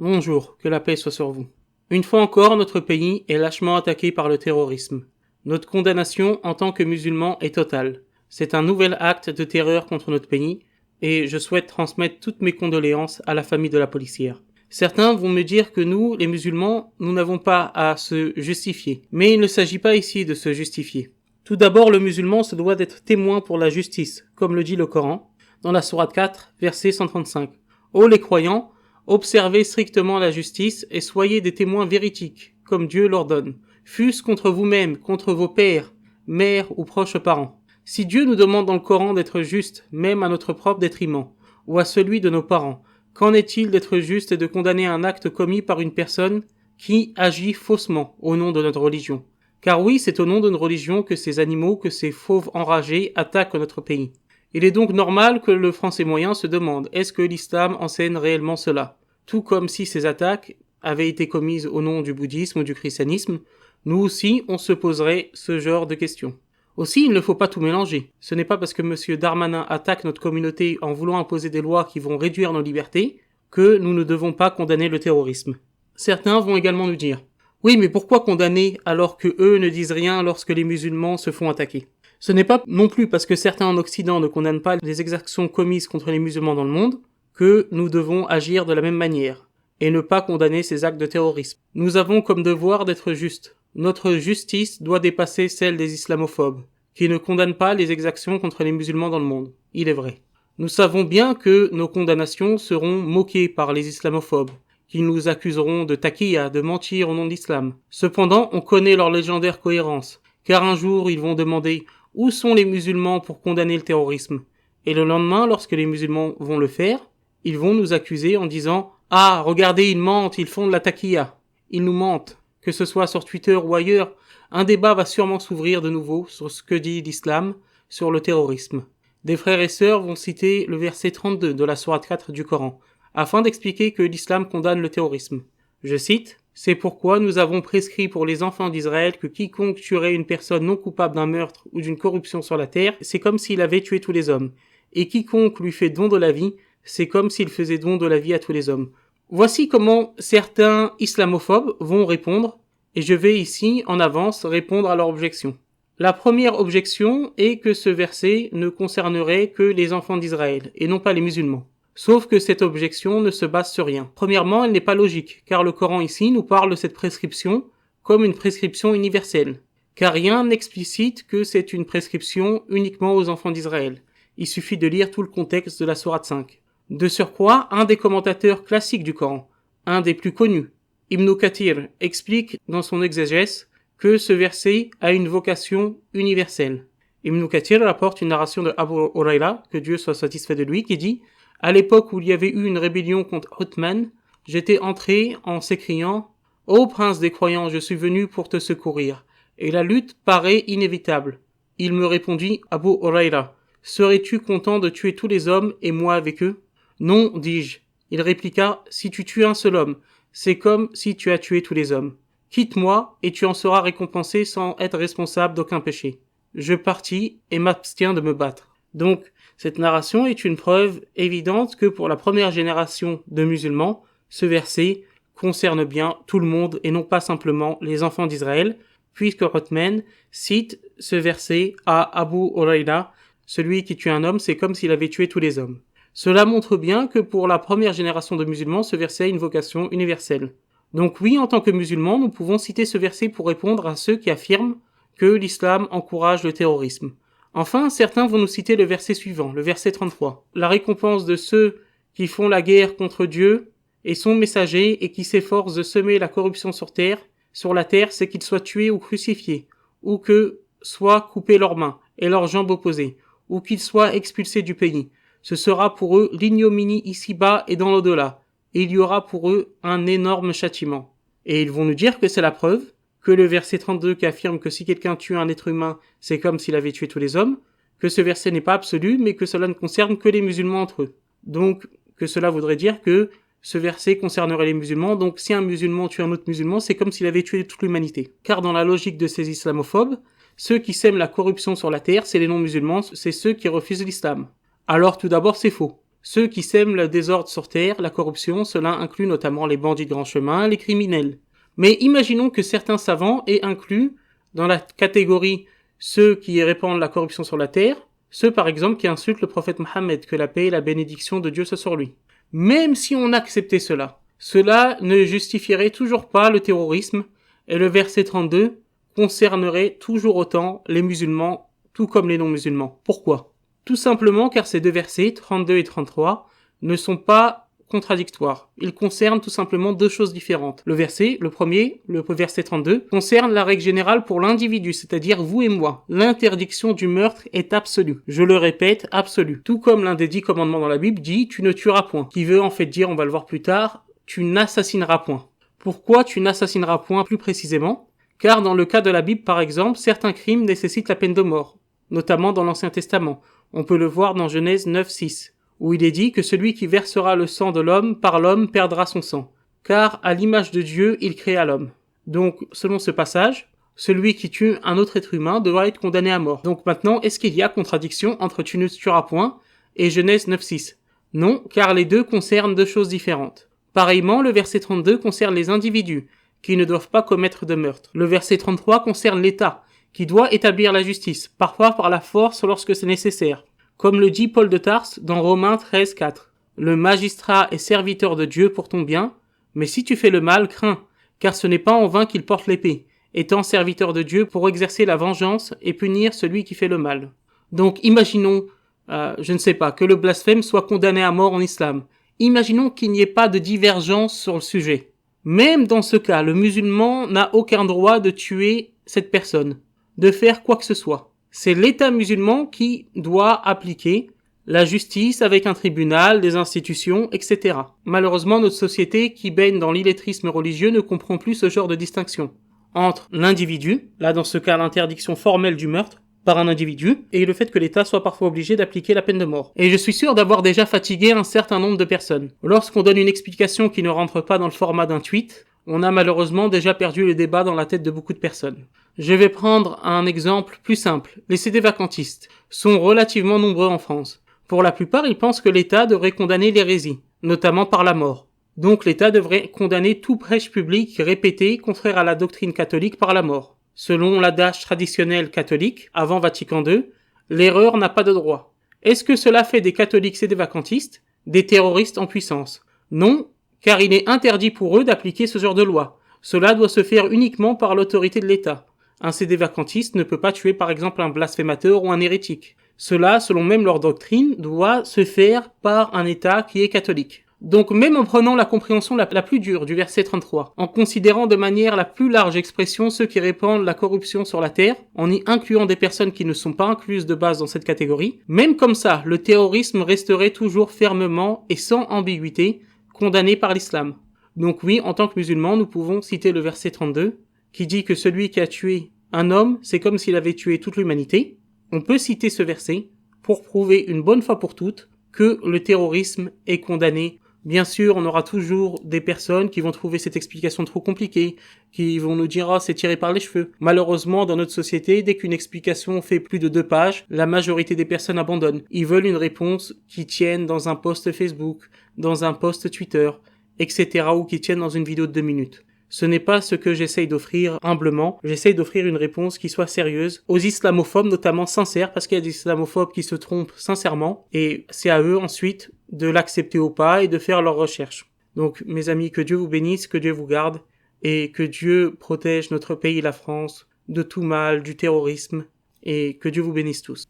Bonjour, que la paix soit sur vous. Une fois encore, notre pays est lâchement attaqué par le terrorisme. Notre condamnation en tant que musulmans est totale. C'est un nouvel acte de terreur contre notre pays, et je souhaite transmettre toutes mes condoléances à la famille de la policière. Certains vont me dire que nous, les musulmans, nous n'avons pas à se justifier. Mais il ne s'agit pas ici de se justifier. Tout d'abord, le musulman se doit d'être témoin pour la justice, comme le dit le Coran, dans la sourate 4, verset 135. Ô les croyants, observez strictement la justice et soyez des témoins véridiques, comme Dieu l'ordonne, fût-ce contre vous-même, contre vos pères, mères ou proches parents. Si Dieu nous demande dans le Coran d'être justes, même à notre propre détriment, ou à celui de nos parents, qu'en est-il d'être juste et de condamner un acte commis par une personne qui agit faussement au nom de notre religion? Car oui, c'est au nom de notre religion que ces animaux, que ces fauves enragés attaquent notre pays. Il est donc normal que le Français moyen se demande, est-ce que l'islam enseigne réellement cela? Tout comme si ces attaques avaient été commises au nom du bouddhisme ou du christianisme, nous aussi on se poserait ce genre de questions. Aussi, il ne faut pas tout mélanger. Ce n'est pas parce que M. Darmanin attaque notre communauté en voulant imposer des lois qui vont réduire nos libertés que nous ne devons pas condamner le terrorisme. Certains vont également nous dire, oui, mais pourquoi condamner alors que eux ne disent rien lorsque les musulmans se font attaquer? Ce n'est pas non plus parce que certains en Occident ne condamnent pas les exactions commises contre les musulmans dans le monde que nous devons agir de la même manière et ne pas condamner ces actes de terrorisme. Nous avons comme devoir d'être justes. Notre justice doit dépasser celle des islamophobes, qui ne condamnent pas les exactions contre les musulmans dans le monde. Il est vrai. Nous savons bien que nos condamnations seront moquées par les islamophobes, qui nous accuseront de taquilla, de mentir au nom de l'islam. Cependant, on connaît leur légendaire cohérence, car un jour ils vont demander où sont les musulmans pour condamner le terrorisme? Et le lendemain, lorsque les musulmans vont le faire, ils vont nous accuser en disant « Ah, regardez, ils mentent, ils font de la taquilla. » Ils nous mentent. Que ce soit sur Twitter ou ailleurs, un débat va sûrement s'ouvrir de nouveau sur ce que dit l'islam, sur le terrorisme. Des frères et sœurs vont citer le verset 32 de la sourate 4 du Coran, afin d'expliquer que l'islam condamne le terrorisme. Je cite, « C'est pourquoi nous avons prescrit pour les enfants d'Israël que quiconque tuerait une personne non coupable d'un meurtre ou d'une corruption sur la terre, c'est comme s'il avait tué tous les hommes. Et quiconque lui fait don de la vie, c'est comme s'il faisait don de la vie à tous les hommes. » Voici comment certains islamophobes vont répondre, et je vais ici, en avance, répondre à leur objection. La première objection est que ce verset ne concernerait que les enfants d'Israël, et non pas les musulmans. Sauf que cette objection ne se base sur rien. Premièrement, elle n'est pas logique, car le Coran ici nous parle de cette prescription comme une prescription universelle. Car rien n'explicite que c'est une prescription uniquement aux enfants d'Israël. Il suffit de lire tout le contexte de la sourate 5. De surcroît, un des commentateurs classiques du Coran, un des plus connus, Ibn Kathir, explique dans son exégèse que ce verset a une vocation universelle. Ibn Kathir rapporte une narration de Abu Huraira, que Dieu soit satisfait de lui, qui dit « À l'époque où il y avait eu une rébellion contre Uthman, j'étais entré en s'écriant « Ô prince des croyants, je suis venu pour te secourir. » Et la lutte paraît inévitable. Il me répondit « Abu Huraira, serais-tu content de tuer tous les hommes et moi avec eux ?» Non, dis-je. Il répliqua « Si tu tues un seul homme, c'est comme si tu as tué tous les hommes. Quitte-moi et tu en seras récompensé sans être responsable d'aucun péché. » Je partis et m'abstiens de me battre. Donc, cette narration est une preuve évidente que pour la première génération de musulmans, ce verset concerne bien tout le monde et non pas simplement les enfants d'Israël, puisque Uthman cite ce verset à Abu Huraira, celui qui tue un homme, c'est comme s'il avait tué tous les hommes. Cela montre bien que pour la première génération de musulmans, ce verset a une vocation universelle. Donc oui, en tant que musulmans, nous pouvons citer ce verset pour répondre à ceux qui affirment que l'islam encourage le terrorisme. Enfin, certains vont nous citer le verset suivant, le verset 33. La récompense de ceux qui font la guerre contre Dieu et son messager et qui s'efforcent de semer la corruption sur la terre, c'est qu'ils soient tués ou crucifiés, ou que soient coupées leurs mains et leurs jambes opposées, ou qu'ils soient expulsés du pays. Ce sera pour eux l'ignominie ici-bas et dans l'au-delà, et il y aura pour eux un énorme châtiment. Et ils vont nous dire que c'est la preuve, que le verset 32 qui affirme que si quelqu'un tue un être humain, c'est comme s'il avait tué tous les hommes, que ce verset n'est pas absolu, mais que cela ne concerne que les musulmans entre eux. Donc, que cela voudrait dire que ce verset concernerait les musulmans, donc si un musulman tue un autre musulman, c'est comme s'il avait tué toute l'humanité. Car dans la logique de ces islamophobes, ceux qui sèment la corruption sur la terre, c'est les non-musulmans, c'est ceux qui refusent l'islam. Alors tout d'abord, c'est faux. ceux qui sèment le désordre sur terre, la corruption, cela inclut notamment les bandits de grand chemin, les criminels. Mais imaginons que certains savants aient inclus dans la catégorie ceux qui répandent la corruption sur la terre, ceux par exemple qui insultent le prophète Mohammed, que la paix et la bénédiction de Dieu soient sur lui. Même si on acceptait cela, cela ne justifierait toujours pas le terrorisme, et le verset 32 concernerait toujours autant les musulmans, tout comme les non-musulmans. Pourquoi ? Tout simplement car ces deux versets, 32 et 33, ne sont pas contradictoires. Ils concernent tout simplement deux choses différentes. Le premier, le verset 32, concerne la règle générale pour l'individu, c'est-à-dire vous et moi. L'interdiction du meurtre est absolue. Je le répète, absolue. Tout comme l'un des 10 commandements dans la Bible dit « tu ne tueras point », qui veut en fait dire, on va le voir plus tard, « tu n'assassineras point ». Pourquoi tu n'assassineras point plus précisément ? Car dans le cas de la Bible, par exemple, certains crimes nécessitent la peine de mort, notamment dans l'Ancien Testament. On peut le voir dans Genèse 9:6, où il est dit que celui qui versera le sang de l'homme par l'homme perdra son sang, car à l'image de Dieu, il créa l'homme. Donc, selon ce passage, celui qui tue un autre être humain devra être condamné à mort. Donc maintenant, est-ce qu'il y a contradiction entre tu ne tueras point et Genèse 9:6 ? Non, car les deux concernent deux choses différentes. Pareillement, le verset 32 concerne les individus, qui ne doivent pas commettre de meurtre. Le verset 33 concerne l'État, qui doit établir la justice, parfois par la force lorsque c'est nécessaire. Comme le dit Paul de Tarse dans Romains 13:4. Le magistrat est serviteur de Dieu pour ton bien, mais si tu fais le mal, crains, car ce n'est pas en vain qu'il porte l'épée, étant serviteur de Dieu pour exercer la vengeance et punir celui qui fait le mal. Donc imaginons, que le blasphème soit condamné à mort en islam. Imaginons qu'il n'y ait pas de divergence sur le sujet. Même dans ce cas, le musulman n'a aucun droit de tuer cette personne, de faire quoi que ce soit. C'est l'État musulman qui doit appliquer la justice avec un tribunal, des institutions, etc. Malheureusement, notre société qui baigne dans l'illettrisme religieux ne comprend plus ce genre de distinction entre l'individu, là dans ce cas l'interdiction formelle du meurtre par un individu, et le fait que l'État soit parfois obligé d'appliquer la peine de mort. Et je suis sûr d'avoir déjà fatigué un certain nombre de personnes. Lorsqu'on donne une explication qui ne rentre pas dans le format d'un tweet, on a malheureusement déjà perdu le débat dans la tête de beaucoup de personnes. Je vais prendre un exemple plus simple. Les CD vacantistes sont relativement nombreux en France. Pour la plupart, ils pensent que l'État devrait condamner l'hérésie, notamment par la mort. Donc l'État devrait condamner tout prêche public répété contraire à la doctrine catholique par la mort. Selon l'adage traditionnel catholique, avant Vatican II, l'erreur n'a pas de droit. Est-ce que cela fait des catholiques et des vacantistes des terroristes en puissance ? Non, car il est interdit pour eux d'appliquer ce genre de loi. Cela doit se faire uniquement par l'autorité de l'État. Un CD vacantiste ne peut pas tuer par exemple un blasphémateur ou un hérétique. Cela, selon même leur doctrine, doit se faire par un État qui est catholique. Donc même en prenant la compréhension la plus dure du verset 33, en considérant de manière la plus large expression ceux qui répandent la corruption sur la terre, en y incluant des personnes qui ne sont pas incluses de base dans cette catégorie, même comme ça, le terrorisme resterait toujours fermement et sans ambiguïté condamné par l'islam. Donc oui, en tant que musulmans, nous pouvons citer le verset 32, qui dit que celui qui a tué un homme, c'est comme s'il avait tué toute l'humanité. On peut citer ce verset pour prouver une bonne fois pour toutes que le terrorisme est condamné. Bien sûr, on aura toujours des personnes qui vont trouver cette explication trop compliquée, qui vont nous dire « Ah, c'est tiré par les cheveux ». Malheureusement, dans notre société, dès qu'une explication fait plus de 2 pages, la majorité des personnes abandonnent. Ils veulent une réponse qui tienne dans un post Facebook, dans un post Twitter, etc. ou qui tienne dans une vidéo de 2 minutes. Ce n'est pas ce que j'essaye d'offrir humblement. J'essaye d'offrir une réponse qui soit sérieuse, aux islamophobes notamment sincères, parce qu'il y a des islamophobes qui se trompent sincèrement, et c'est à eux ensuite de l'accepter ou pas et de faire leurs recherches. Donc mes amis, que Dieu vous bénisse, que Dieu vous garde, et que Dieu protège notre pays, la France, de tout mal, du terrorisme, et que Dieu vous bénisse tous.